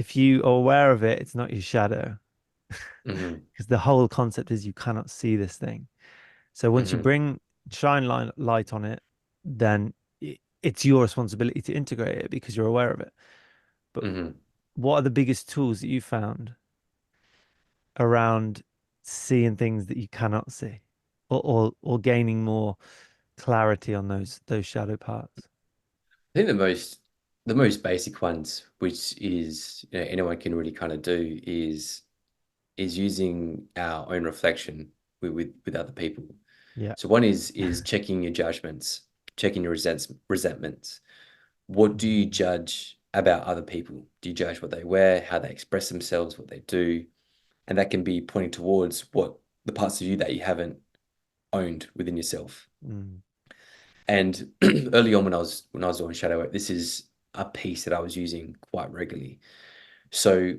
if you are aware of it, it's not your shadow. Hmm. Because the whole concept is you cannot see this thing. So once you Hmm. bring light on it, then it's your responsibility to integrate it because you're aware of it. But Hmm. what are the biggest tools that you found around seeing things that you cannot see, or gaining more clarity on those shadow parts? I think the most basic ones, which is anyone can really kind of do, is using our own reflection with other people. Yeah. So one is checking your judgments, checking your resentments. What do you Mhm. judge about other people? Do you judge what they wear, how they express themselves, what they do? And that can be pointing towards what the parts of you that you haven't owned within yourself. Mm. And early on when I was doing shadow work, this is a piece that I was using quite regularly. So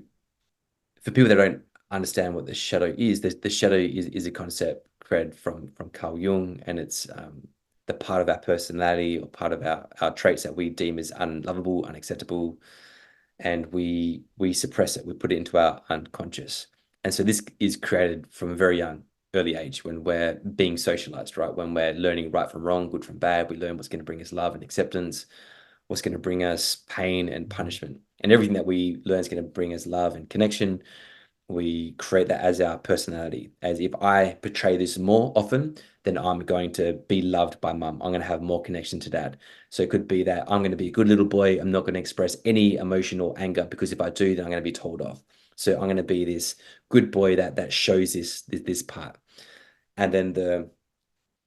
for people that don't understand what the shadow is, the shadow is a concept created from Carl Jung, and it's the part of our personality or part of our traits that we deem as unlovable, unacceptable, and we suppress it. We put it into our unconscious. And so this is created from a very young, early age when we're being socialized, right? When we're learning right from wrong, good from bad, we learn what's going to bring us love and acceptance, what's going to bring us pain and Mhm. punishment. And everything that we learn is going to bring us love and connection. We create that as our personality. As if I portray this more often, then I'm going to be loved by mum. I'm going to have more connection to dad. So it could be that I'm going to be a good little boy. I'm not going to express any emotion or anger because if I do, then I'm going to be told off. So I'm going to be this good boy that shows this part. And then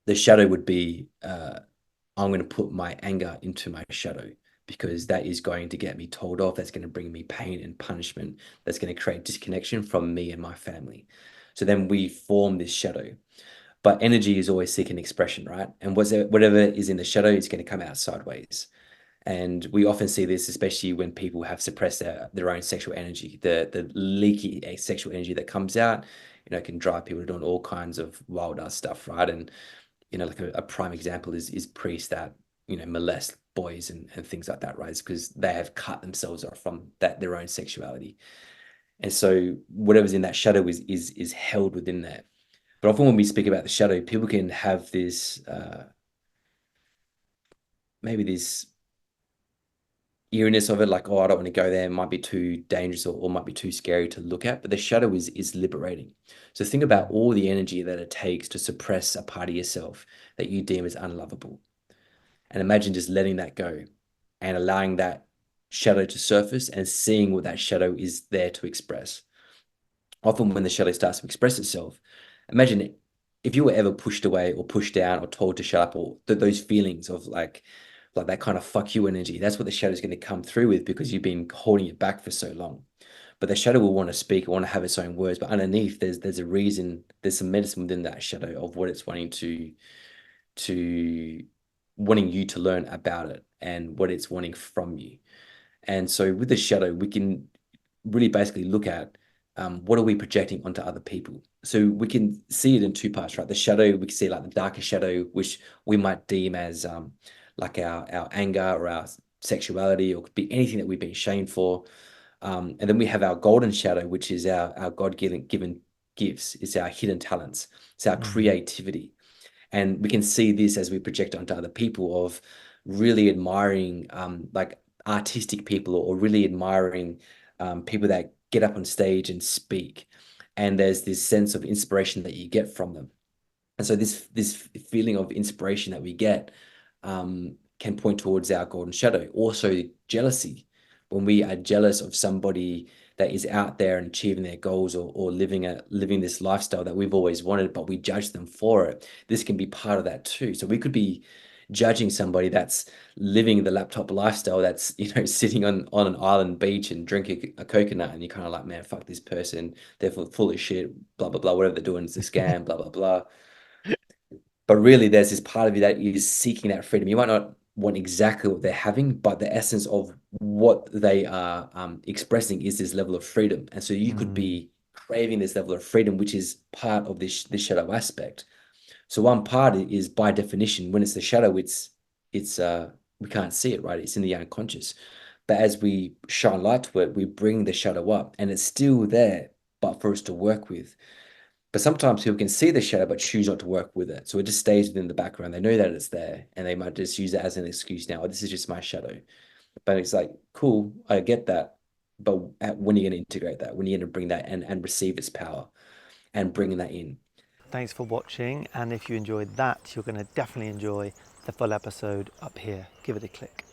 the shadow would be I'm going to put my anger into my shadow because that is going to get me told off. That's going to bring me pain and punishment. That's going to create disconnection from me and my family. So then we form this shadow. But energy is always seeking expression, right? And whatever is in the shadow is going to come out sideways. And we often see this, especially when people have suppressed their own sexual energy, the leaky sexual energy that comes out, can drive people to doing all kinds of wild ass stuff, right? And like a prime example is priests that molest boys and things like that, right? It's because they have cut themselves off from that their own sexuality, and so whatever's in that shadow is held within that. But often when we speak about the shadow, people can have this maybe this eeriness of it, like, oh, I don't want to go there, it might be too dangerous or might be too scary to look at. But the shadow is liberating. So think about Mm. all the energy that it takes to suppress a part of yourself that you deem as unlovable. And imagine just letting that go and allowing that shadow to surface and seeing what that shadow is there to express. Often, when the shadow starts to express itself, imagine if you were ever pushed away or pushed down or told to shut up, or those feelings of like that kind of fuck you energy. That's what the shadow is going to come through with because you've been holding it back for so long. But the shadow will want to speak, want to have its own words. But underneath, there's a reason, there's some medicine within that shadow of what it's wanting to wanting you to learn about it and what it's wanting from you. And so with the shadow, we can really basically look at what are we projecting onto other people. So we can see it in two parts, right? The shadow, we can see like the darker shadow, which we might deem as like our anger or our sexuality, or could be anything that we've been shamed for. And then we have our golden shadow, which is our God given gifts. It's our hidden talents. It's our Mm. creativity. And we can see this as we project onto other people of really admiring like artistic people, or really admiring people that get up on stage and speak. And there's this sense of inspiration that you get from them. And so this feeling of inspiration that we get can point towards our golden shadow. Also, jealousy. When we are jealous of somebody that is out there and achieving their goals, or living this lifestyle that we've always wanted, but we judge them for it. This can be part of that too. So we could be judging somebody that's living the laptop lifestyle, that's sitting on an island beach and drinking a coconut, and you're kind of like, man, fuck this person. They're full of shit, blah blah blah. Whatever they're doing is a scam, blah blah blah. But really, there's this part of you that is seeking that freedom. You might not want exactly what they're having, but the essence of what they are expressing is this level of freedom. And so you could Mm. be craving this level of freedom, which is part of this shadow aspect. So one part is by definition, when it's the shadow, it's we can't see it, right? It's in the unconscious. But as we shine light to it, we bring the shadow up and it's still there, but for us to work with. But sometimes people can see the shadow but choose not to work with it. So it just stays within the background. They know that it's there and they might just use it as an excuse now. "Oh, this is just my shadow." But it's like, cool, I get that. But when are you going to integrate that? When are you going to bring that and receive its power and bringing that in? Thanks for watching, and if you enjoyed that, you're going to definitely enjoy the full episode up here. Give it a click.